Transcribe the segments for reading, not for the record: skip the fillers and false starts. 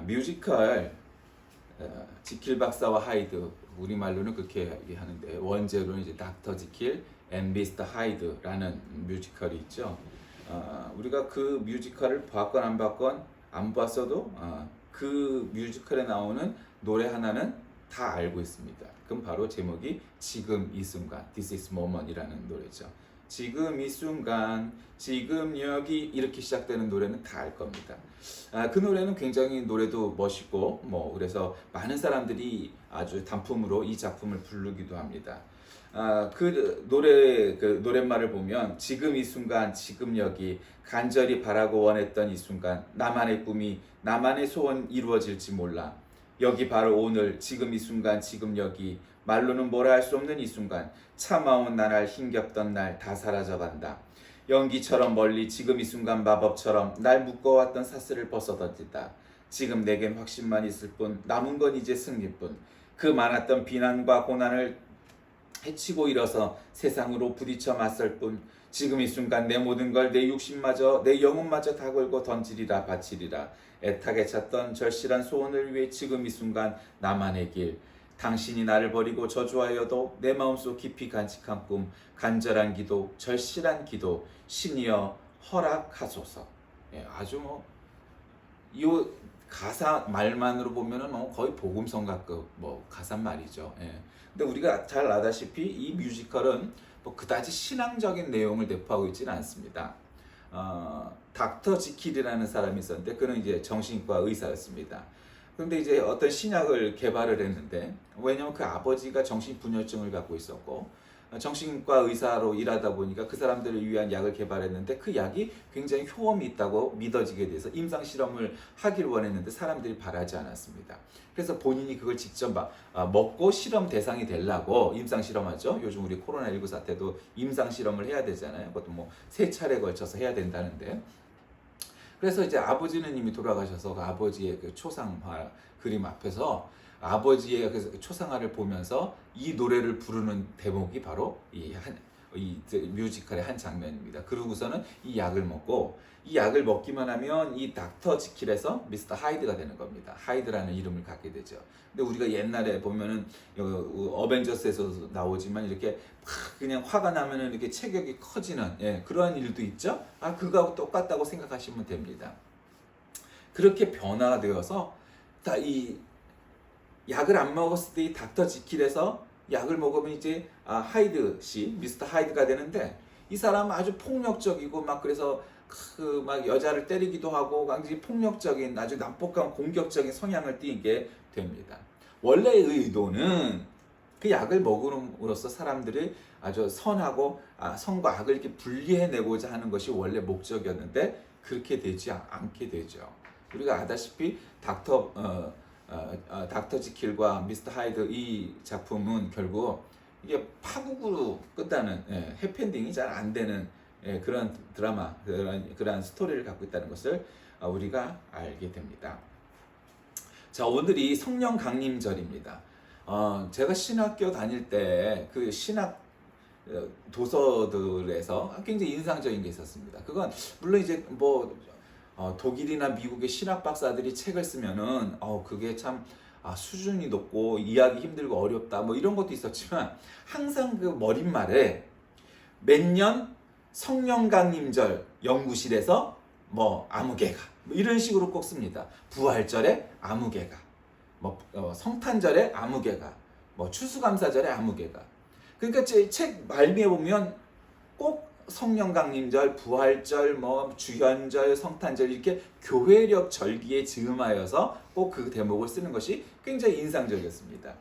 뮤지컬 지킬 박사와 하이드, 우리말로는 그렇게 얘기하는데 원제로는 이제 닥터 지킬 앤 미스터 하이드라는 뮤지컬이 있죠. 우리가 그 뮤지컬을 봤건 안 봤건 안 봤어도 그 뮤지컬에 나오는 노래 하나는 다 알고 있습니다. 그럼 바로 제목이 지금 이 순간, This is moment이라는 노래죠. 지금 이 순간, 지금 여기 이렇게 시작되는 노래는 다 알 겁니다. 그 노래는 굉장히 노래도 멋있고 그래서 많은 사람들이 아주 단품으로 이 작품을 부르기도 합니다. 그 노랫말을 보면 지금 이 순간, 지금 여기 간절히 바라고 원했던 이 순간, 나만의 꿈이, 나만의 소원 이루어질지 몰라. 여기 바로 오늘, 지금 이 순간, 지금 여기, 말로는 뭐라 할 수 없는 이 순간, 참아온 나날, 힘겹던 날 다 사라져간다. 연기처럼 멀리 지금 이 순간 마법처럼 날 묶어왔던 사슬을 벗어던진다. 지금 내겐 확신만 있을 뿐, 남은 건 이제 승리뿐. 그 많았던 비난과 고난을 해치고 일어서 세상으로 부딪혀 맞설 뿐, 지금 이 순간 내 모든 걸, 내 육신마저, 내 영혼마저 다 걸고 던지리라 바치리라. 애타게 찾던 절실한 소원을 위해 지금 이 순간 나만의 길. 당신이 나를 버리고 저주하여도 내 마음속 깊이 간직한 꿈, 간절한 기도, 절실한 기도, 신이여 허락하소서. 아주 이 가사 말만으로 보면은 거의 복음성가급 가사 말이죠. 근데 우리가 잘 아다시피 이 뮤지컬은 그다지 신앙적인 내용을 내포하고 있지는 않습니다. 닥터 지킬이라는 사람이 있었는데 그는 이제 정신과 의사였습니다. 그런데 이제 어떤 신약을 개발을 했는데, 왜냐면 그 아버지가 정신분열증을 갖고 있었고 정신과 의사로 일하다 보니까 그 사람들을 위한 약을 개발했는데 그 약이 굉장히 효험이 있다고 믿어지게 돼서 임상실험을 하길 원했는데 사람들이 바라지 않았습니다. 그래서 본인이 그걸 직접 먹고 실험 대상이 되려고 임상실험하죠. 요즘 우리 코로나19 사태도 임상실험을 해야 되잖아요. 그것도 3차례 걸쳐서 해야 된다는데, 그래서 이제 아버지는 이미 돌아가셔서 그 아버지의 그 초상화 그림 앞에서 아버지의 그 초상화를 보면서 이 노래를 부르는 대목이 바로 이 뮤지컬의 한 장면입니다. 그러고서는 이 약을 먹고, 이 약을 먹기만 하면 이 닥터 지킬에서 미스터 하이드가 되는 겁니다. 하이드라는 이름을 갖게 되죠. 근데 우리가 옛날에 보면은 어벤져스에서도 나오지만 이렇게 막 그냥 화가 나면은 이렇게 체격이 커지는 그러한 일도 있죠. 그거하고 똑같다고 생각하시면 됩니다. 그렇게 변화되어서 다 이 약을 안 먹었을 때 이 닥터 지킬에서 약을 먹으면 이제 하이드 씨, 미스터 하이드가 되는데, 이 사람은 아주 폭력적이고 그래서 막 여자를 때리기도 하고 굉장히 폭력적인 아주 난폭한 공격적인 성향을 띠게 됩니다. 원래의 의도는 그 약을 먹음으로써 사람들이 아주 선하고 선과 악을 이렇게 분리해내고자 하는 것이 원래 목적이었는데 그렇게 되지 않게 되죠. 우리가 아다시피 닥터 지킬과 미스터 하이드 이 작품은 결국 이게 파국으로 끝나는 해피엔딩이 잘 안 되는 그런 드라마, 그런 스토리를 갖고 있다는 것을 우리가 알게 됩니다. 자, 오늘이 성령 강림절입니다. 제가 신학교 다닐 때 그 신학 도서들에서 굉장히 인상적인 게 있었습니다. 그건 물론 이제 독일이나 미국의 신학 박사들이 책을 쓰면은 그게 참 수준이 높고 이해하기 힘들고 어렵다 이런 것도 있었지만, 항상 그 머릿말에 매년 성령 강림절 연구실에서 아무개가 이런 식으로 꼭 씁니다. 부활절에 아무개가, 성탄절에 아무개가, 추수감사절에 아무개가. 그러니까 제 책 말미에 보면 꼭 성령 강림절, 부활절, 주현절, 성탄절 이렇게 교회력 절기에 즈음하여서 꼭 그 대목을 쓰는 것이 굉장히 인상적이었습니다.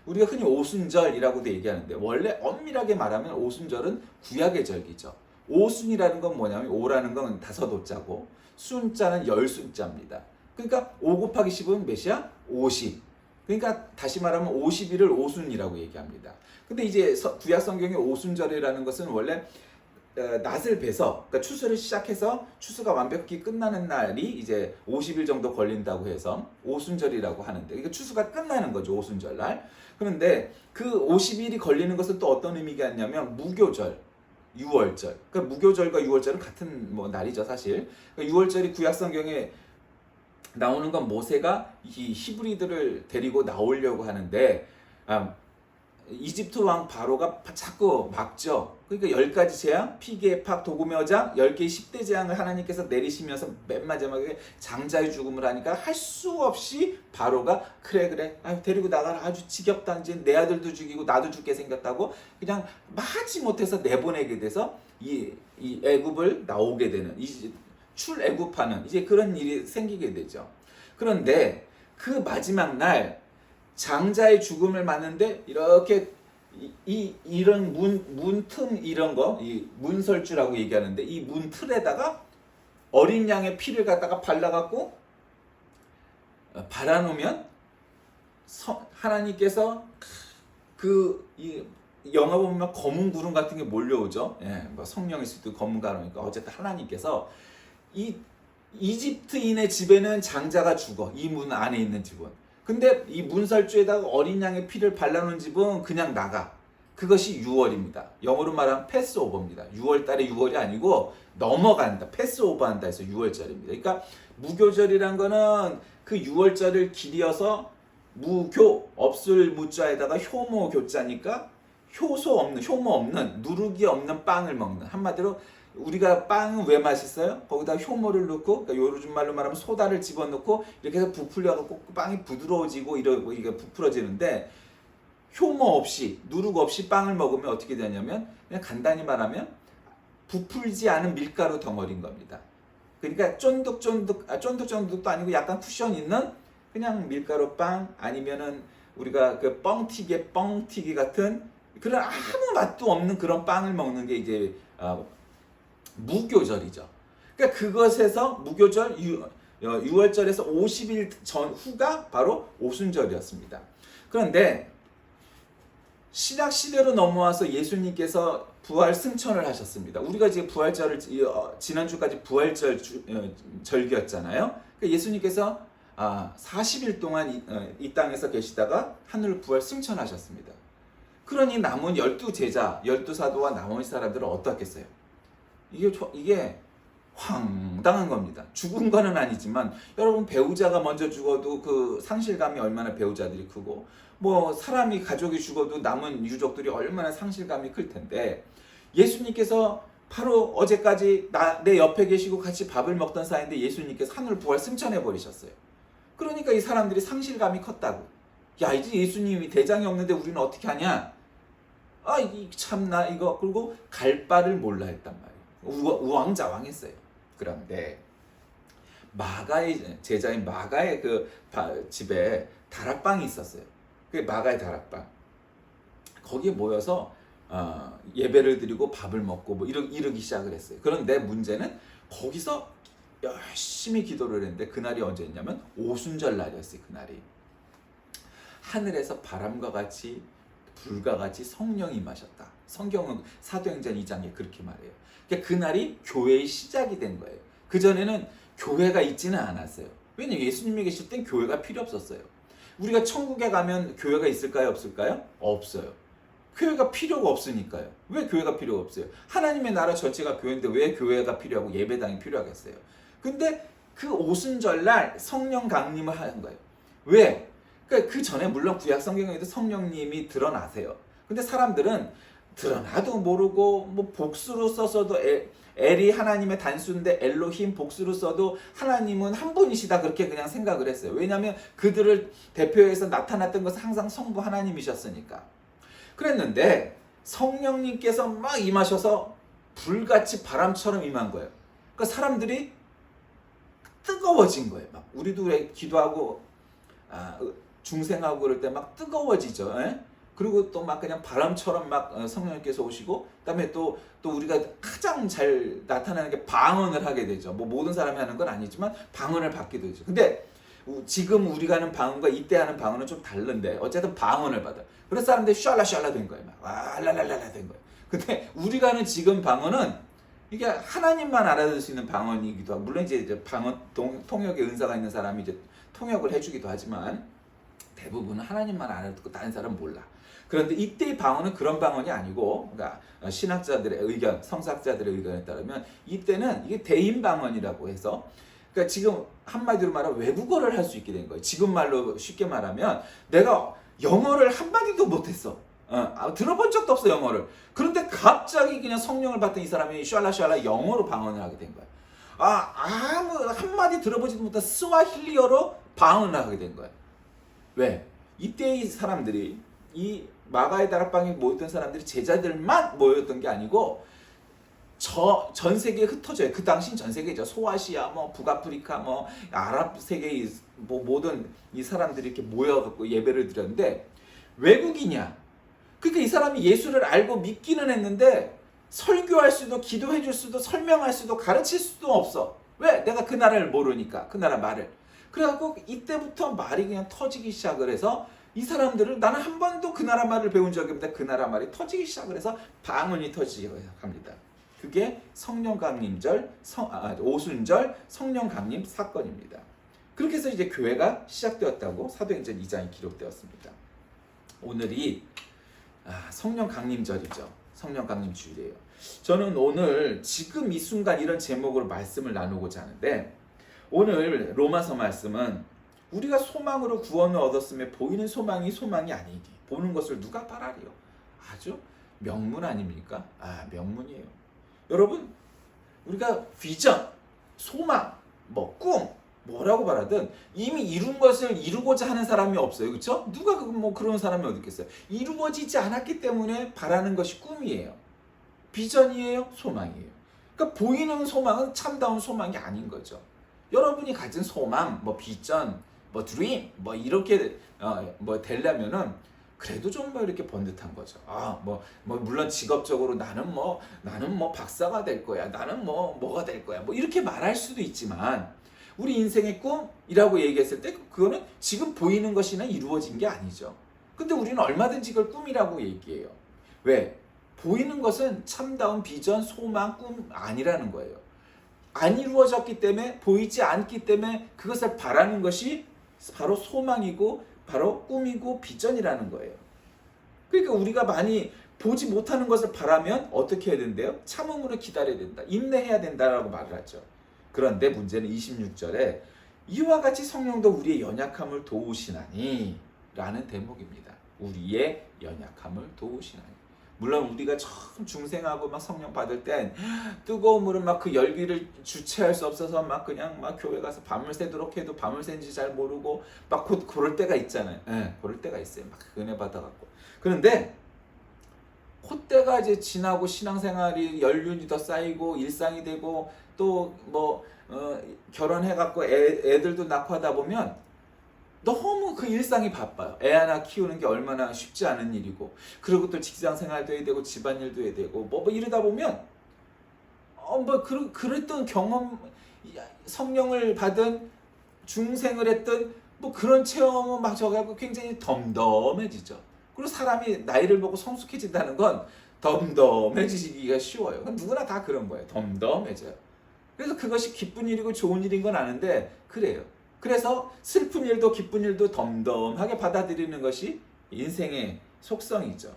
우리가 흔히 오순절이라고도 얘기하는데, 원래 엄밀하게 말하면 오순절은 구약의 절기죠. 오순이라는 건 뭐냐면, 오라는 건 5오자고 순자는 10순자입니다. 그러니까 5 곱하기 10은 몇이야? 50. 그러니까 다시 말하면 50일을 오순이라고 얘기합니다. 근데 이제 구약 성경의 오순절이라는 것은 원래 낫을 베서, 그러니까 추수를 시작해서 추수가 완벽히 끝나는 날이 이제 50일 정도 걸린다고 해서 오순절이라고 하는데, 그러니까 추수가 끝나는 거죠, 오순절 날. 그런데 그 50일이 걸리는 것은 또 어떤 의미가 있냐면 무교절, 유월절. 그러니까 무교절과 유월절은 같은 날이죠, 사실. 그러니까 유월절이 구약 성경에 나오는 건 모세가 이 히브리들을 데리고 나오려고 하는데 이집트 왕 바로가 자꾸 막죠. 그러니까 10가지 재앙, 피기의 팍, 도금의 어장, 10개의 10대 재앙을 하나님께서 내리시면서 맨 마지막에 장자의 죽음을 하니까 할 수 없이 바로가 그래 데리고 나가라, 아주 지겹다, 이제 내 아들도 죽이고 나도 죽게 생겼다고 그냥 하지 못해서 내보내게 돼서 이 애굽을 나오게 되는, 이 출애굽하는 이제 그런 일이 생기게 되죠. 그런데 그 마지막 날 장자의 죽음을 맞는데 이렇게 이런 문틈 이런 거, 이 문설주라고 얘기하는데 이 문틀에다가 어린 양의 피를 갖다가 발라갖고 발라놓으면 하나님께서 이 영화 보면 검은 구름 같은 게 몰려오죠. 예, 뭐 성령일 수도 검은 가루니까 어쨌든 하나님께서 이 이집트인의 집에는 장자가 죽어, 이 문 안에 있는 집은. 근데 이 문설주에다가 어린 양의 피를 발라놓은 집은 그냥 나가. 그것이 유월입니다. 영어로 말하면 패스오버입니다. 6월달에 6월이 아니고 넘어간다, 패스오버한다 해서 6월절입니다. 그러니까 무교절이란 거는 그 6월절을 기리어서 무교, 없을 무자에다가 효모 교자니까 효모 없는, 누룩이 없는 빵을 먹는, 한마디로 우리가 빵은 왜 맛있어요? 거기다 효모를 넣고, 그러니까 요즘 말로 말하면 소다를 집어넣고 이렇게 해서 부풀려갖고 빵이 부드러워지고 이러고 이게 부풀어지는데, 효모 없이, 누룩 없이 빵을 먹으면 어떻게 되냐면 그냥 간단히 말하면 부풀지 않은 밀가루 덩어리인 겁니다. 그러니까 쫀득쫀득도 아니고 약간 쿠션 있는 그냥 밀가루 빵, 아니면은 우리가 그 뻥튀기 같은 그런 아무 맛도 없는 그런 빵을 먹는 게 이제 무교절이죠. 그러니까 그것에서 무교절 6월절에서 50일 후가 바로 오순절이었습니다. 그런데 신약 시대로 넘어와서 예수님께서 부활 승천을 하셨습니다. 우리가 지금 부활절을 지난주까지 부활절 절기였잖아요. 그러니까 예수님께서 40일 동안 이 땅에서 계시다가 하늘로 부활 승천하셨습니다. 그러니 남은 12제자, 12사도와 나머지 사람들은 어떻겠어요? 이게 황당한 겁니다. 죽은 거는 아니지만 여러분, 배우자가 먼저 죽어도 그 상실감이 얼마나 배우자들이 크고, 뭐 사람이 가족이 죽어도 남은 유족들이 얼마나 상실감이 클 텐데, 예수님께서 바로 어제까지 내 옆에 계시고 같이 밥을 먹던 사이인데 예수님께서 하늘 부활 승천해 버리셨어요. 그러니까 이 사람들이 상실감이 컸다고. 야, 이제 예수님이 대장이 없는데 우리는 어떻게 하냐? 참나 이거. 그리고 갈 바를 몰라 했단 말이에요. 우왕좌왕했어요. 그런데 마가의 제자인 마가의 그 집에 다락방이 있었어요. 그 마가의 다락방. 거기에 모여서 예배를 드리고 밥을 먹고 뭐 이러기 시작을 했어요. 그런데 문제는 거기서 열심히 기도를 했는데 그날이 언제였냐면 오순절 날이었어요. 그날이 하늘에서 바람과 같이 불과 같이 성령이 임하셨다. 성경은 사도행전 2장에 그렇게 말해요. 그러니까 그날이 교회의 시작이 된 거예요. 그전에는 교회가 있지는 않았어요. 왜냐면 예수님이 계실 땐 교회가 필요 없었어요. 우리가 천국에 가면 교회가 있을까요? 없을까요? 없어요. 교회가 필요가 없으니까요. 왜 교회가 필요가 없어요? 하나님의 나라 전체가 교회인데 왜 교회가 필요하고 예배당이 필요하겠어요? 근데 그 오순절날 성령 강림을 하는 거예요. 왜? 그러니까 그 전에 물론 구약 성경에도 성령님이 드러나세요. 근데 사람들은 드러나도 모르고 뭐 복수로 써서도 엘이 하나님의 단수인데 엘로힘 복수로 써도 하나님은 한 분이시다 그렇게 그냥 생각을 했어요. 왜냐하면 그들을 대표해서 나타났던 것은 항상 성부 하나님이셨으니까. 그랬는데 성령님께서 막 임하셔서 불같이 바람처럼 임한 거예요. 그러니까 사람들이 뜨거워진 거예요. 막 우리도 기도하고 중생하고 그럴 때 막 뜨거워지죠. 에? 그리고 또 막 그냥 바람처럼 막 성령님께서 오시고, 그다음에 또 우리가 가장 잘 나타나는 게 방언을 하게 되죠. 뭐 모든 사람이 하는 건 아니지만 방언을 받기도 되죠. 근데 지금 우리가 하는 방언과 이때 하는 방언은 좀 다른데 어쨌든 방언을 받아. 그래서 사람들이 샬라샬라 된 거예요. 막 랄랄랄라 된 거예요. 근데 우리가 하는 지금 방언은 이게 하나님만 알아들 수 있는 방언이기도 하고, 물론 이제 방언 통역의 은사가 있는 사람이 이제 통역을 해주기도 하지만 대부분은 하나님만 알아듣고 다른 사람은 몰라. 그런데 이때의 방언은 그런 방언이 아니고, 그러니까 신학자들의 의견, 성사학자들의 의견에 따르면 이때는 이게 대인 방언이라고 해서 그러니까 지금 한마디로 말하면 외국어를 할 수 있게 된 거예요. 지금 말로 쉽게 말하면 내가 영어를 한마디도 못했어. 들어본 적도 없어 영어를. 그런데 갑자기 그냥 성령을 받던 이 사람이 샬라 영어로 방언을 하게 된 거야. 아무 한마디 들어보지도 못한 스와힐리어로 방언을 하게 된 거야. 왜? 이때 이 사람들이 이 마가의 다락방에 모였던 사람들이 제자들만 모였던 게 아니고 전 세계에 흩어져요. 그 당시 전 세계죠. 소아시아, 뭐 북아프리카, 뭐 아랍 세계 뭐 모든 이 사람들이 이렇게 모여갖고 예배를 드렸는데 외국이냐? 그러니까 이 사람이 예수를 알고 믿기는 했는데 설교할 수도, 기도해 줄 수도, 설명할 수도, 가르칠 수도 없어. 왜? 내가 그 나라를 모르니까. 그 나라 말을. 그래갖고 이때부터 말이 그냥 터지기 시작을 해서 이 사람들을 나는 한 번도 그 나라 말을 배운 적이 없는데 그 나라 말이 터지기 시작을 해서 방언이 터지기 시작합니다. 그게 성령 강림절, 오순절 성령 강림 사건입니다. 그렇게 해서 이제 교회가 시작되었다고 사도행전 2장에 기록되었습니다. 오늘이 성령 강림절이죠. 성령 강림 주일이에요. 저는 오늘 지금 이 순간 이런 제목으로 말씀을 나누고자 하는데 오늘 로마서 말씀은 우리가 소망으로 구원을 얻었음에 보이는 소망이 소망이 아니니 보는 것을 누가 바라리요? 아주 명문 아닙니까? 명문이에요. 여러분 우리가 비전, 소망, 꿈 뭐라고 말하든 이미 이룬 것을 이루고자 하는 사람이 없어요. 그렇죠? 누가 그런 사람이 어디 있겠어요? 이루어지지 않았기 때문에 바라는 것이 꿈이에요. 비전이에요? 소망이에요. 그러니까 보이는 소망은 참다운 소망이 아닌 거죠. 여러분이 가진 소망, 비전, 드림, 이렇게 되려면은 그래도 좀 이렇게 번듯한 거죠. 물론 직업적으로 나는 박사가 될 거야. 나는 뭐가 될 거야. 이렇게 말할 수도 있지만 우리 인생의 꿈이라고 얘기했을 때 그거는 지금 보이는 것이나 이루어진 게 아니죠. 근데 우리는 얼마든지 그걸 꿈이라고 얘기해요. 왜? 보이는 것은 참다운 비전, 소망, 꿈 아니라는 거예요. 안 이루어졌기 때문에 보이지 않기 때문에 그것을 바라는 것이 바로 소망이고 바로 꿈이고 비전이라는 거예요. 그러니까 우리가 많이 보지 못하는 것을 바라면 어떻게 해야 된대요? 참음으로 기다려야 된다. 인내해야 된다라고 말을 하죠. 그런데 문제는 26절에 이와 같이 성령도 우리의 연약함을 도우시나니 라는 대목입니다. 우리의 연약함을 도우시나니. 물론 우리가 처음 중생하고 성령 받을 땐 뜨거운 물은 그 열기를 주체할 수 없어서 그냥 교회 가서 밤을 새도록 해도 밤을 샌지 잘 모르고 곧 그럴 때가 있잖아요. 그럴 때가 있어요. 은혜 받아갖고. 그런데 그때가 이제 지나고 신앙생활이 연륜이 더 쌓이고 일상이 되고 또 결혼해갖고 애들도 낳고 하다 보면 너무 그 일상이 바빠요. 애 하나 키우는 게 얼마나 쉽지 않은 일이고 그리고 또 직장 생활도 해야 되고 집안일도 해야 되고 이러다 보면 그랬던 경험 성령을 받은 중생을 했던 그런 체험은 저하고 굉장히 덤덤해지죠. 그리고 사람이 나이를 먹고 성숙해진다는 건 덤덤해지기가 쉬워요. 누구나 다 그런 거예요. 덤덤해져요. 그래서 그것이 기쁜 일이고 좋은 일인 건 아는데 그래요. 그래서 슬픈 일도 기쁜 일도 덤덤하게 받아들이는 것이 인생의 속성이죠.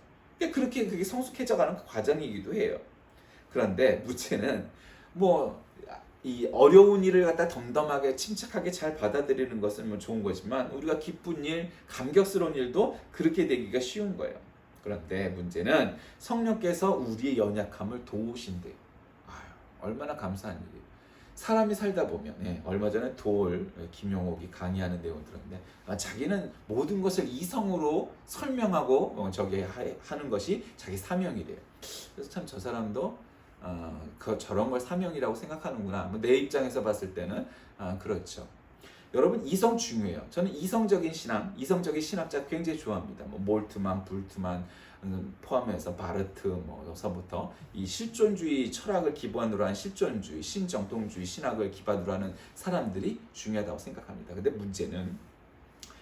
그렇게 그게 성숙해져가는 과정이기도 해요. 그런데 문제는 이 어려운 일을 갖다 덤덤하게 침착하게 잘 받아들이는 것은 좋은 거지만 우리가 기쁜 일, 감격스러운 일도 그렇게 되기가 쉬운 거예요. 그런데 문제는 성령께서 우리의 연약함을 도우신대요. 얼마나 감사한 일이에요. 사람이 살다 보면 얼마 전에 김용옥이 강의하는 내용을 들었는데 자기는 모든 것을 이성으로 설명하고 하는 것이 자기 사명이래요. 그래서 참 저 사람도 저런 걸 사명이라고 생각하는구나. 내 입장에서 봤을 때는 그렇죠. 여러분 이성 중요해요. 저는 이성적인 신학자 굉장히 좋아합니다. 몰트만, 불트만 포함해서 바르트 여서부터 이 실존주의 철학을 기반으로 한 실존주의, 신정통주의 신학을 기반으로 하는 사람들이 중요하다고 생각합니다. 근데 문제는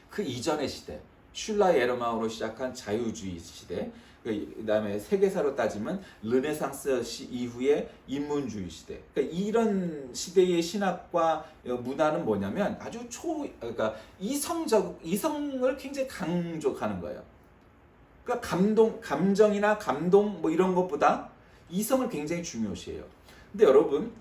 그 이전의 시대, 슐라 예르마우로 시작한 자유주의 시대, 그 다음에 세계사로 따지면 르네상스 이후의 인문주의 시대. 그러니까 이런 시대의 신학과 문화는 뭐냐면 아주 그러니까 이성을 굉장히 강조하는 거예요. 그러니까 감정이나 감동 이런 것보다 이성을 굉장히 중요시해요. 근데 여러분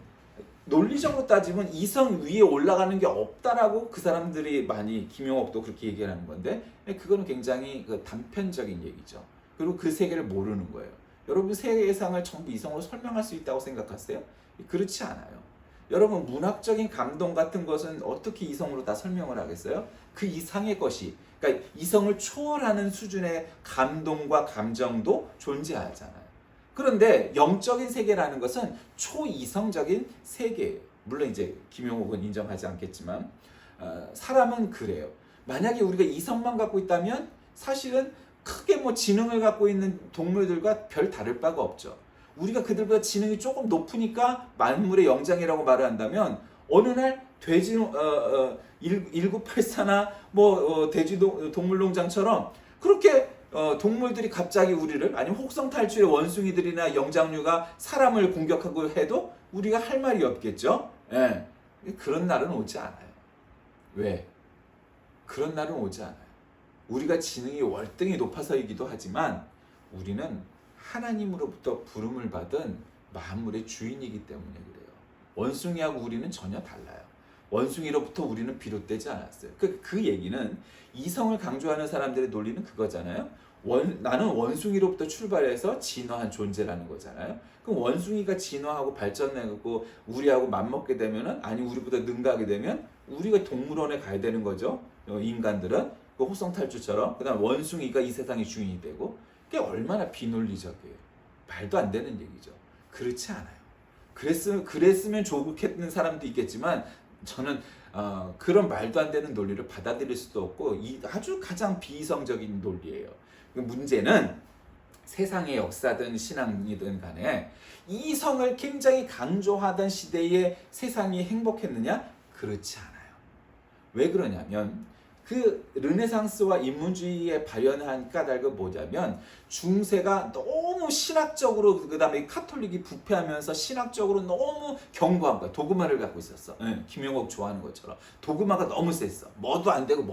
논리적으로 따지면 이성 위에 올라가는 게 없다라고 그 사람들이 많이 김용옥도 그렇게 얘기하는 건데 그거는 굉장히 그 단편적인 얘기죠. 그리고 그 세계를 모르는 거예요. 여러분 세상을 전부 이성으로 설명할 수 있다고 생각하세요? 그렇지 않아요. 여러분 문학적인 감동 같은 것은 어떻게 이성으로 다 설명을 하겠어요? 그 이상의 것이 그러니까 이성을 초월하는 수준의 감동과 감정도 존재하잖아요. 그런데 영적인 세계라는 것은 초이성적인 세계예요. 물론 이제 김용옥은 인정하지 않겠지만 사람은 그래요. 만약에 우리가 이성만 갖고 있다면 사실은 크게 뭐 지능을 갖고 있는 동물들과 별 다를 바가 없죠. 우리가 그들보다 지능이 조금 높으니까 만물의 영장이라고 말을 한다면 어느 날 돼지 1984나 돼지 동물농장처럼 그렇게 동물들이 갑자기 우리를 아니면 혹성 탈출의 원숭이들이나 영장류가 사람을 공격하고 해도 우리가 할 말이 없겠죠. 예. 그런 날은 오지 않아요. 왜? 그런 날은 오지 않아요. 우리가 지능이 월등히 높아서이기도 하지만 우리는 하나님으로부터 부름을 받은 만물의 주인이기 때문에 그래요. 원숭이하고 우리는 전혀 달라요. 원숭이로부터 우리는 비롯되지 않았어요. 그 얘기는 이성을 강조하는 사람들의 논리는 그거잖아요. 나는 원숭이로부터 출발해서 진화한 존재라는 거잖아요. 그럼 원숭이가 진화하고 발전하고 우리하고 맞먹게 되면은 아니 우리보다 능가하게 되면 우리가 동물원에 가야 되는 거죠. 인간들은 그 호성 탈주처럼 그다음 원숭이가 이 세상의 주인이 되고 그게 얼마나 비논리적이에요. 말도 안 되는 얘기죠. 그렇지 않아요. 그랬으면 좋겠는 사람도 있겠지만 저는 그런 말도 안 되는 논리를 받아들일 수도 없고 아주 가장 비이성적인 논리예요. 문제는 세상의 역사든 신앙이든 간에 이성을 굉장히 강조하던 시대에 세상이 행복했느냐? 그렇지 않아요. 왜 그러냐면 그 르네상스와 인문주의에 발현한 까닭은 뭐냐면 중세가 너무 신학적으로 그다음에 카톨릭이 부패하면서 신학적으로 너무 견고한 거야. 도그마를 갖고 있었어. 김용옥 좋아하는 것처럼 도그마가 너무 셌어. 뭐도 안 되고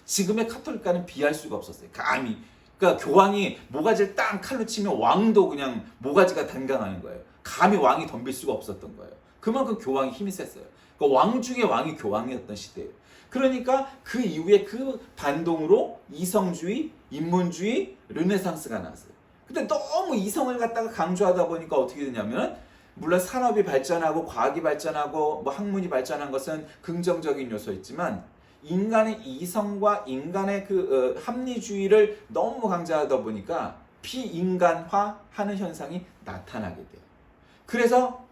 지금의 카톨릭과는 비할 수가 없었어요. 감히. 그러니까 교황이 모가지를 딱 칼로 치면 왕도 그냥 모가지가 단강하는 거예요. 감히 왕이 덤빌 수가 없었던 거예요. 그만큼 교황이 힘이 셌어요. 그러니까 왕 중에 왕이 교황이었던 시대예요. 그러니까 그 이후에 그 반동으로 이성주의, 인문주의, 르네상스가 나왔어요. 근데 너무 이성을 갖다가 강조하다 보니까 어떻게 되냐면 물론 산업이 발전하고 과학이 발전하고 학문이 발전한 것은 긍정적인 요소였지만 인간의 이성과 인간의 그 합리주의를 너무 강조하다 보니까 비인간화하는 현상이 나타나게 돼요. 그래서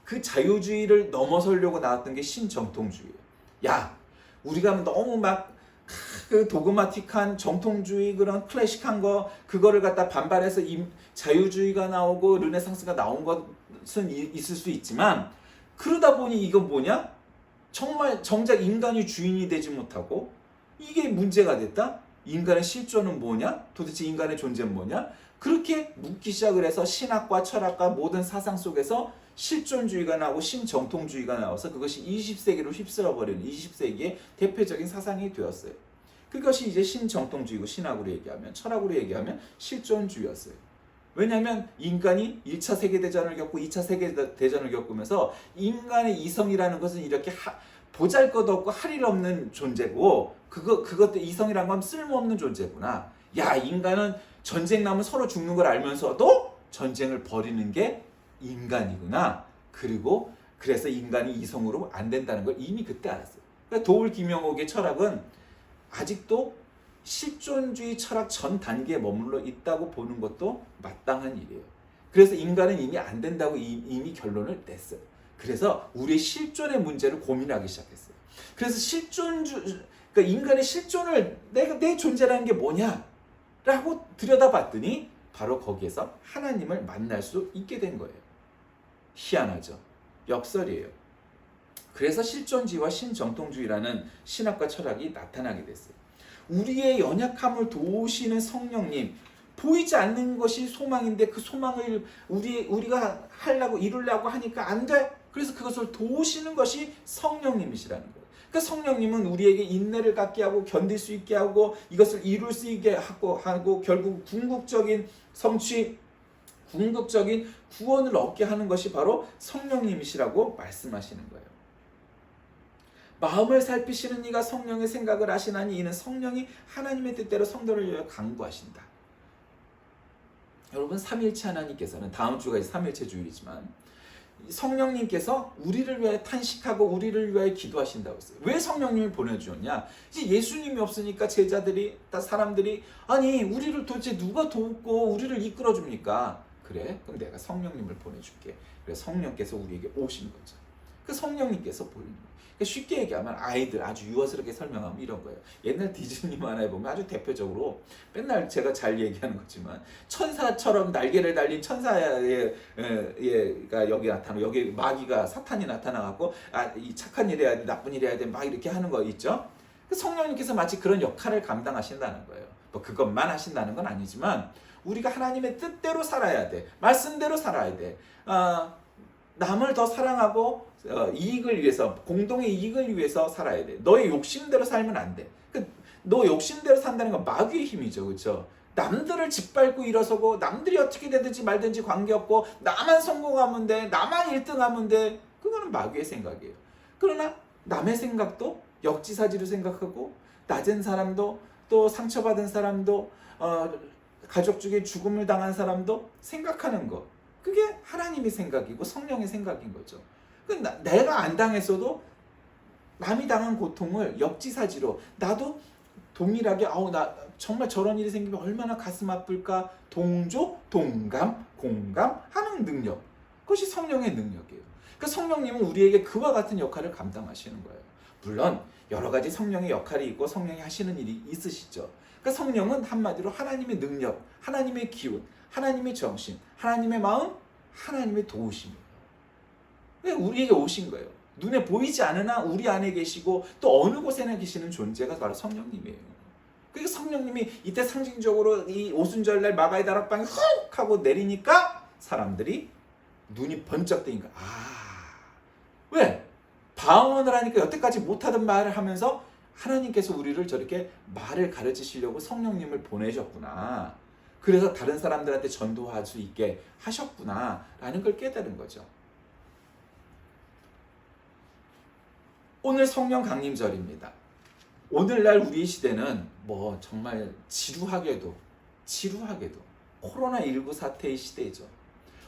그 자유주의를 넘어서려고 나왔던 게 신정통주의예요. 야, 우리가 너무 그 도그마틱한 정통주의 그런 클래식한 거 그거를 갖다 반발해서 자유주의가 나오고 르네상스가 나온 것은 있을 수 있지만 그러다 보니 이건 뭐냐? 정말 정작 인간이 주인이 되지 못하고 이게 문제가 됐다? 인간의 실존은 뭐냐? 도대체 인간의 존재는 뭐냐? 그렇게 묻기 시작을 해서 신학과 철학과 모든 사상 속에서 실존주의가 나오고 신정통주의가 나와서 그것이 20세기로 휩쓸어버리는 20세기의 대표적인 사상이 되었어요. 그것이 이제 신정통주의고 신학으로 얘기하면 철학으로 얘기하면 실존주의였어요. 왜냐하면 인간이 1차 세계대전을 겪고 2차 세계대전을 겪으면서 인간의 이성이라는 것은 이렇게 보잘것없고 할 일 없는 존재고 그것도 이성이란 건 쓸모없는 존재구나. 야, 인간은 전쟁 나면 서로 죽는 걸 알면서도 전쟁을 벌이는 게 인간이구나. 그래서 인간이 이성으로 안 된다는 걸 이미 그때 알았어요. 그러니까 도울 김용옥의 철학은 아직도 실존주의 철학 전 단계에 머물러 있다고 보는 것도 마땅한 일이에요. 그래서 인간은 이미 안 된다고 이미 결론을 냈어요. 그래서 우리의 실존의 문제를 고민하기 시작했어요. 그래서 그러니까 인간의 실존을 내 존재라는 게 뭐냐라고 들여다봤더니 바로 거기에서 하나님을 만날 수 있게 된 거예요. 희한하죠. 역설이에요. 그래서 실존주의와 신정통주의라는 신학과 철학이 나타나게 됐어요. 우리의 연약함을 도우시는 성령님, 보이지 않는 것이 소망인데 그 소망을 우리가 이루려고 하니까 안 돼. 그래서 그것을 도우시는 것이 성령님이시라는 거예요. 그러니까 성령님은 우리에게 인내를 갖게 하고 견딜 수 있게 하고 이것을 이룰 수 있게 하고 결국 궁극적인 성취, 궁극적인 구원을 얻게 하는 것이 바로 성령님이시라고 말씀하시는 거예요. 마음을 살피시는 이가 성령의 생각을 아시나니 이는 성령이 하나님의 뜻대로 성도를 위하여 강구하신다. 여러분, 삼일체 하나님께서는, 다음 주가 삼일체 주일이지만 성령님께서 우리를 위하여 탄식하고 우리를 위하여 기도하신다고 했어요. 왜 성령님을 보내주었냐? 이제 예수님이 없으니까 제자들이, 사람들이, 아니 우리를 도대체 누가 돕고 우리를 이끌어줍니까? 그래? 그럼 내가 성령님을 보내줄게. 그래서 성령께서 우리에게 오신 거죠. 그 성령님께서 보이는 거예요. 그러니까 쉽게 얘기하면 아이들, 아주 유아스럽게 설명하면 이런 거예요. 옛날 디즈니 만화에 보면 아주 대표적으로 맨날 제가 잘 얘기하는 거지만 천사처럼 날개를 달린 천사의 가 여기 나타나고, 여기 마귀가, 사탄이 나타나갖고 이 착한 일 해야 돼, 나쁜 일 해야 돼, 막 이렇게 하는 거 있죠. 성령님께서 마치 그런 역할을 감당하신다는 거예요. 뭐 그것만 하신다는 건 아니지만 우리가 하나님의 뜻대로 살아야 돼, 말씀대로 살아야 돼, 남을 더 사랑하고 이익을 위해서, 공동의 이익을 위해서 살아야 돼. 너의 욕심대로 살면 안 돼. 너 욕심대로 산다는 건 마귀의 힘이죠, 그렇죠? 남들을 짓밟고 일어서고 남들이 어떻게 되든지 말든지 관계없고 나만 성공하면 돼, 나만 1등하면 돼. 그거는 마귀의 생각이에요. 그러나 남의 생각도 역지사지로 생각하고, 낮은 사람도, 또 상처받은 사람도, 가족 중에 죽음을 당한 사람도 생각하는 거, 그게 하나님의 생각이고 성령의 생각인 거죠. 내가 안 당했어도 남이 당한 고통을 역지사지로 나도 동일하게, 나 정말 저런 일이 생기면 얼마나 가슴 아플까, 동조, 동감, 공감하는 능력, 그것이 성령의 능력이에요. 그러니까 성령님은 우리에게 그와 같은 역할을 감당하시는 거예요. 물론 여러 가지 성령의 역할이 있고 성령이 하시는 일이 있으시죠. 그러니까 성령은 한마디로 하나님의 능력, 하나님의 기운, 하나님의 정신, 하나님의 마음, 하나님의 도우심이에요. 우리에게 오신 거예요. 눈에 보이지 않으나 우리 안에 계시고 또 어느 곳에나 계시는 존재가 바로 성령님이에요. 그러니까 성령님이 이때 상징적으로 이 오순절날 마가의 다락방에 훅 하고 내리니까 사람들이 눈이 번쩍 뜨니까, 왜? 방언을 하니까 여태까지 못하던 말을 하면서 하나님께서 우리를 저렇게 말을 가르치시려고 성령님을 보내셨구나, 그래서 다른 사람들한테 전도할 수 있게 하셨구나 라는 걸 깨달은 거죠. 오늘 성령 강림절입니다. 오늘날 우리 시대는 뭐 정말 지루하게도 코로나19 사태의 시대죠.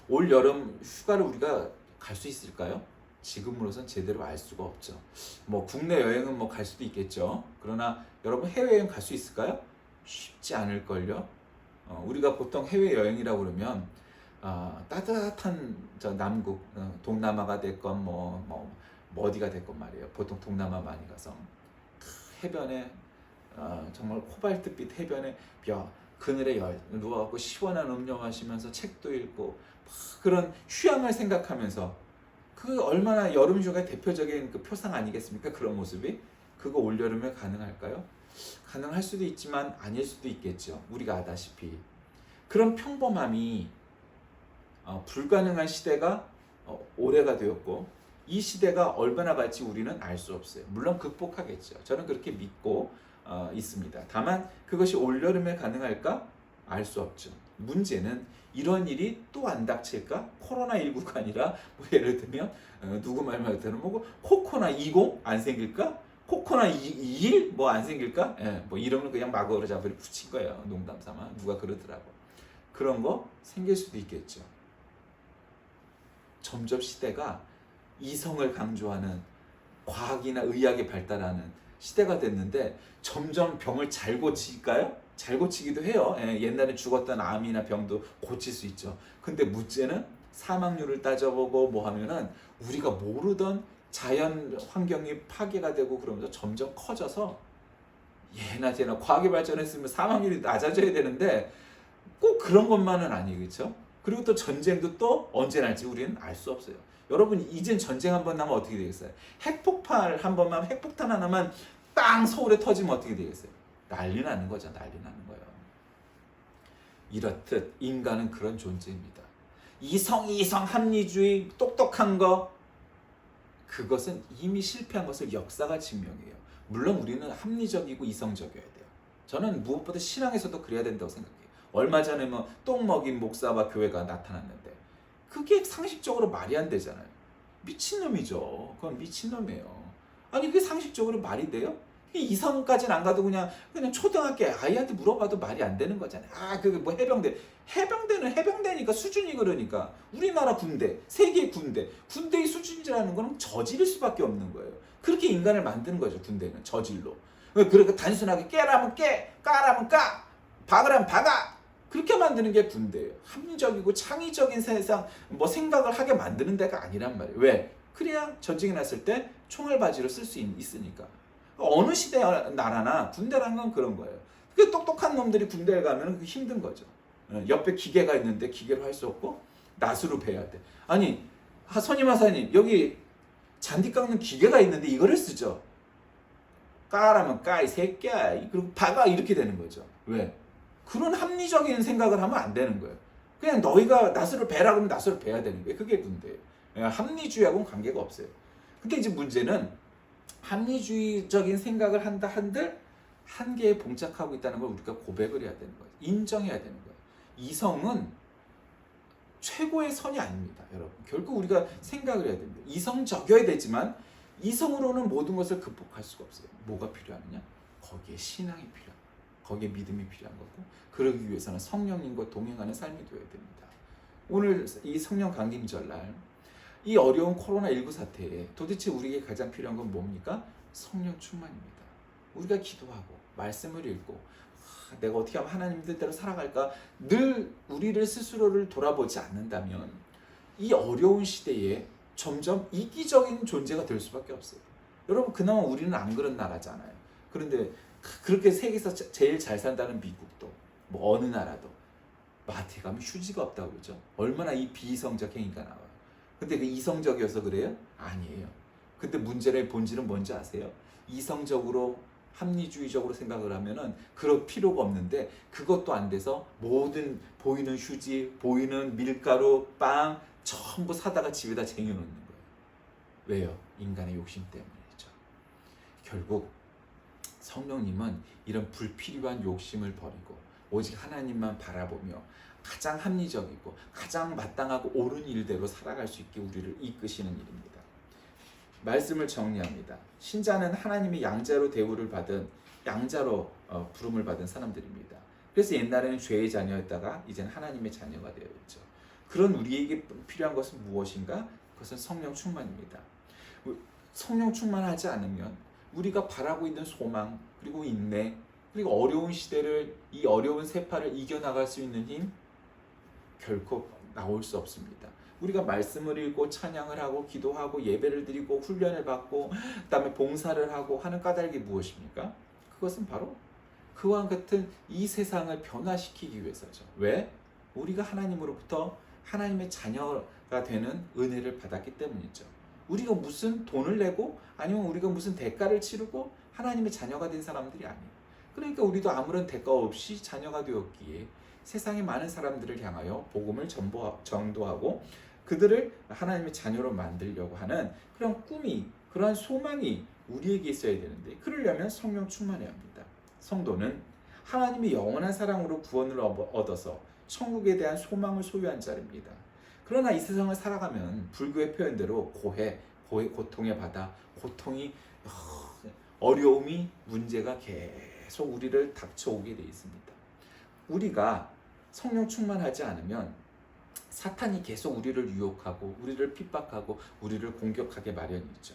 올 여름 휴가를 우리가 갈 수 있을까요? 지금으로선 제대로 알 수가 없죠. 뭐 국내 여행은 뭐 갈 수도 있겠죠. 그러나 여러분, 해외여행 갈 수 있을까요? 쉽지 않을걸요. 우리가 보통 해외여행이라고 그러면 따뜻한 저 남국, 동남아가 됐건 뭐 어디가 됐건 말이에요. 보통 동남아 많이 가서 해변에, 정말 코발트빛 해변에 그늘에 누워갖고 시원한 음료 마시면서 책도 읽고 그런 휴양을 생각하면서, 그 얼마나 여름 휴가의 대표적인 그 표상 아니겠습니까? 그런 모습이. 그거 올여름에 가능할까요? 가능할 수도 있지만 아닐 수도 있겠죠. 우리가 아다시피 그런 평범함이 불가능한 시대가 올해가 되었고, 이 시대가 얼마나 갈지 우리는 알 수 없어요. 물론 극복하겠죠. 저는 그렇게 믿고 있습니다. 다만 그것이 올여름에 가능할까? 알 수 없죠. 문제는 이런 일이 또 안 닥칠까? 코로나19가 아니라 뭐 예를 들면 누구 말만 들으면 뭐 코코나20 안 생길까? 코코나21 뭐 안 생길까? 뭐 이름을 그냥 마구로 잡으려 붙인 거예요. 농담 삼아. 누가 그러더라고. 그런 거 생길 수도 있겠죠. 점점 시대가 이성을 강조하는, 과학이나 의학이 발달하는 시대가 됐는데 점점 병을 잘 고칠까요? 잘 고치기도 해요. 옛날에 죽었던 암이나 병도 고칠 수 있죠. 근데 문제는 사망률을 따져보고 뭐 하면은 우리가 모르던 자연 환경이 파괴가 되고 그러면서 점점 커져서, 예나 제나 과학이 발전했으면 사망률이 낮아져야 되는데 꼭 그런 것만은 아니겠죠. 그리고 또 전쟁도 또 언제 날지 우리는 알 수 없어요. 여러분, 이젠 전쟁 한번 나면 어떻게 되겠어요? 핵폭탄 하나만 빵 서울에 터지면 어떻게 되겠어요? 난리 나는 거죠. 난리 나는 거예요. 이렇듯 인간은 그런 존재입니다. 이성 합리주의, 똑똑한 거, 그것은 이미 실패한 것을 역사가 증명해요. 물론 우리는 합리적이고 이성적이어야 돼요. 저는 무엇보다 신앙에서도 그래야 된다고 생각해요. 얼마 전에 뭐 똥 먹인 목사와 교회가 나타났는데 그게 상식적으로 말이 안 되잖아요. 미친놈이죠. 그건 미친놈이에요. 아니 그게 상식적으로 말이 돼요? 이성까지는 안 가도 그냥 초등학교 아이한테 물어봐도 말이 안 되는 거잖아요. 아 그게 뭐 해병대는 해병대니까 수준이 그러니까 우리나라 군대, 세계 군대의 수준이라는 거는 저지를 수밖에 없는 거예요. 그렇게 인간을 만드는 거죠. 군대는 저질로. 그러니까 단순하게 깨라면 깨, 까라면 까, 박으라면 박아. 그렇게 만드는 게 군대예요. 합리적이고 창의적인 세상 뭐 생각을 하게 만드는 데가 아니란 말이에요. 왜? 그래야 전쟁이 났을 때 총알바지로 쓸 수 있으니까. 어느 시대 나라나 군대라는 건 그런 거예요. 그 똑똑한 놈들이 군대에 가면 힘든 거죠. 옆에 기계가 있는데 기계로 할 수 없고 낫으로 베야 돼. 아니 선임하사님 여기 잔디 깎는 기계가 있는데 이거를 쓰죠. 까라면 까 이 새끼야. 그리고 박아 이렇게 되는 거죠. 왜? 그런 합리적인 생각을 하면 안 되는 거예요. 그냥 너희가 낫으로 베라 그러면 낫으로 베야 되는 거예요. 그게 군대예요. 합리주의하고는 관계가 없어요. 근데 이제 문제는 합리주의적인 생각을 한다 한들 한계에 봉착하고 있다는 걸 우리가 고백을 해야 되는 거예요. 인정해야 되는 거예요. 이성은 최고의 선이 아닙니다, 여러분. 결국 우리가 생각을 해야 됩니다. 이성적여야 되지만 이성으로는 모든 것을 극복할 수가 없어요. 뭐가 필요하느냐? 거기에 신앙이 필요합니다. 거기에 믿음이 필요한 거고 그러기 위해서는 성령님과 동행하는 삶이 되어야 됩니다. 오늘 이 성령 강림절날 이 어려운 코로나19 사태에 도대체 우리에게 가장 필요한 건 뭡니까? 성령 충만입니다. 우리가 기도하고 말씀을 읽고 내가 어떻게 하면 하나님 뜻대로 살아갈까 늘 우리를 스스로를 돌아보지 않는다면 이 어려운 시대에 점점 이기적인 존재가 될 수밖에 없어요. 여러분 그나마 우리는 안 그런 나라잖아요. 그런데 그렇게 세계에서 제일 잘 산다는 미국도 뭐 어느 나라도 마트에 가면 휴지가 없다고 그러죠. 얼마나 이 비이성적 행위가 나와요. 근데 그 이성적이어서 그래요? 아니에요. 근데 문제의 본질은 뭔지 아세요? 이성적으로 합리주의적으로 생각을 하면은 그럴 필요가 없는데 그것도 안 돼서 모든 보이는 휴지, 보이는 밀가루, 빵 전부 사다가 집에다 쟁여놓는 거예요. 왜요? 인간의 욕심 때문이죠. 결국 성령님은 이런 불필요한 욕심을 버리고 오직 하나님만 바라보며 가장 합리적이고 가장 마땅하고 옳은 일대로 살아갈 수 있게 우리를 이끄시는 일입니다. 말씀을 정리합니다. 신자는 하나님의 양자로 대우를 받은 양자로 부름을 받은 사람들입니다. 그래서 옛날에는 죄의 자녀였다가 이제는 하나님의 자녀가 되어 있죠. 그런 우리에게 필요한 것은 무엇인가? 그것은 성령 충만입니다. 성령 충만하지 않으면 우리가 바라고 있는 소망 그리고 인내 그리고 어려운 시대를 이 어려운 세파를 이겨나갈 수 있는 힘 결코 나올 수 없습니다. 우리가 말씀을 읽고 찬양을 하고 기도하고 예배를 드리고 훈련을 받고 그다음에 봉사를 하고 하는 까닭이 무엇입니까? 그것은 바로 그와 같은 이 세상을 변화시키기 위해서죠. 왜? 우리가 하나님으로부터 하나님의 자녀가 되는 은혜를 받았기 때문이죠. 우리가 무슨 돈을 내고 아니면 우리가 무슨 대가를 치르고 하나님의 자녀가 된 사람들이 아니에요. 그러니까 우리도 아무런 대가 없이 자녀가 되었기에 세상의 많은 사람들을 향하여 복음을 전도하고 그들을 하나님의 자녀로 만들려고 하는 그런 꿈이 그러한 소망이 우리에게 있어야 되는데 그러려면 성령 충만해야 합니다. 성도는 하나님의 영원한 사랑으로 구원을 얻어서 천국에 대한 소망을 소유한 자입니다. 그러나 이 세상을 살아가면 불교의 표현대로 고통의 바다, 고통이 어려움이 문제가 계속 우리를 닥쳐오게 되어 있습니다. 우리가 성령 충만하지 않으면 사탄이 계속 우리를 유혹하고 우리를 핍박하고 우리를 공격하게 마련이죠.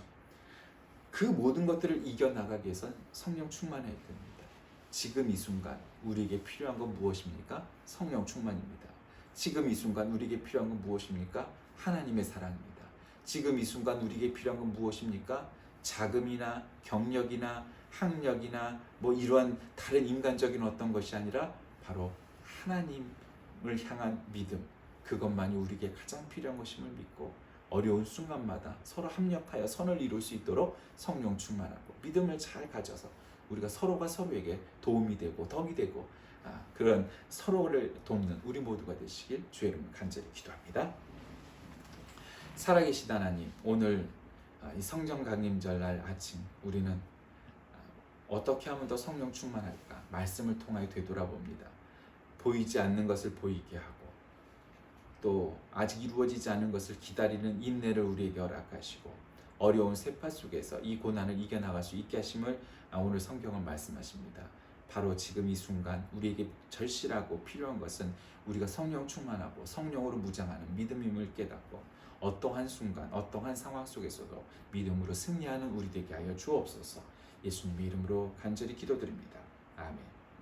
그 모든 것들을 이겨나가기 위해선 성령 충만해야 됩니다. 지금 이 순간 우리에게 필요한 건 무엇입니까? 성령 충만입니다. 지금 이 순간 우리에게 필요한 건 무엇입니까? 하나님의 사랑입니다. 지금 이 순간 우리에게 필요한 건 무엇입니까? 자금이나 경력이나 학력이나 뭐 이러한 다른 인간적인 어떤 것이 아니라 바로 하나님을 향한 믿음, 그것만이 우리에게 가장 필요한 것임을 믿고 어려운 순간마다 서로 합력하여 선을 이룰 수 있도록 성령 충만하고 믿음을 잘 가져서 우리가 서로가 서로에게 도움이 되고 덕이 되고 그런 서로를 돕는 우리 모두가 되시길 주의 이름으로 간절히 기도합니다. 살아계신 하나님, 오늘 이 성령 강림절날 아침 우리는 어떻게 하면 더 성령 충만할까 말씀을 통하여 되돌아봅니다. 보이지 않는 것을 보이게 하고 또 아직 이루어지지 않은 것을 기다리는 인내를 우리에게 허락하시고 어려운 세파 속에서 이 고난을 이겨나갈 수 있게 하심을 오늘 성경은 말씀하십니다. 바로 지금 이 순간 우리에게 절실하고 필요한 것은 우리가 성령 충만하고 성령으로 무장하는 믿음임을 깨닫고 어떠한 순간 어떠한 상황 속에서도 믿음으로 승리하는 우리 되게 하여 주옵소서. 예수님의 이름으로 간절히 기도드립니다. 아멘.